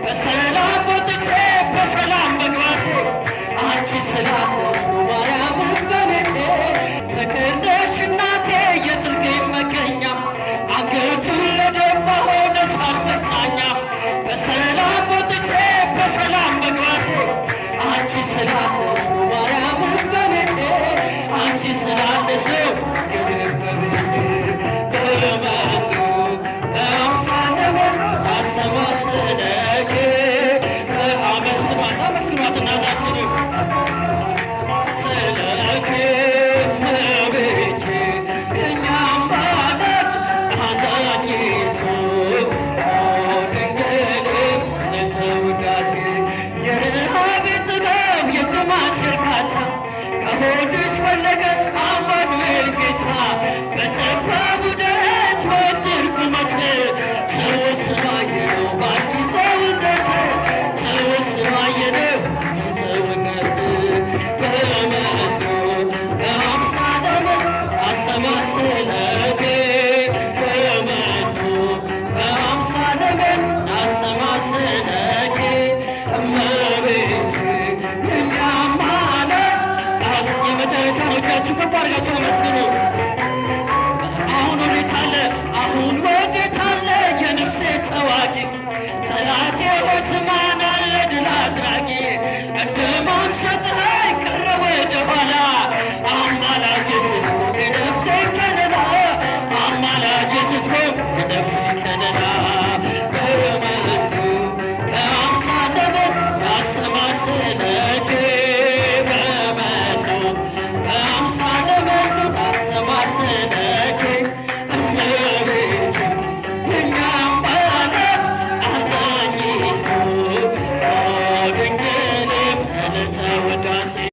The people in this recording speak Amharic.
በሰላም ወጥቼ በሰላም መግባቴ አንቺ ስላለሽ ነው ማርያም እመቤቴ። ፍቅር ነሽ እናቴ የጽድቄ መገኛ አንገቱን ለደፋ ሆነሻል መጽናኛ። በሰላም ወጥቼ በሰላም መግባቴ አንቺ ስላለሽ ነው ማርያም እመቤቴ። አንቺ ስላለሽ ነው እመቤቴ። በመኑ በአምሳለ ያሰማስለኬ አመስግኗት እናታችንም ስለኬ እመቤቴ እኛም ባለች አዛኝቱ ድንግልም ለተውዳሴ የረሃብ ጥበብ የጥማት እርካታ ከሆድሽ ፈለቀ አማኑኤል ጌታ። በጠባቡ ደረት በአጭር ቁመት ተወስባየነው ባንቺ ሰውነት ተወስባየነው ባንቺ ሰውነት። በመኑ በአምሳለ አሰማስለኬ በመኑ በአምሳለ አሰማስለኬ እመቤቴ እኛም ማለት የመጨረሻ ነው። እጃችሁ ከፍ አድርጋችሁ አመስግኑ። አሁን ወዴት አለ አሁን ወዴት አለ የነፍሴ ተዋጊ ጠላቴ ሆይ ስማን አለ ድል አድራጊ። እንደ ማምሻ ፀሐይ ቀረ ወደ ኋላ አማላጄ ስትቆም የነፍሴ ከለላ አማላጄ ስትቆም የነፍሴ ከለላ። በመኑ በአምሳለ ያሰማስለኬ በመኑ በአምሳለ ያሰማስለኬ እመቤቴ እኛም ባለት አዛኝቱ ድንግል ምልዕተ ውዳሴ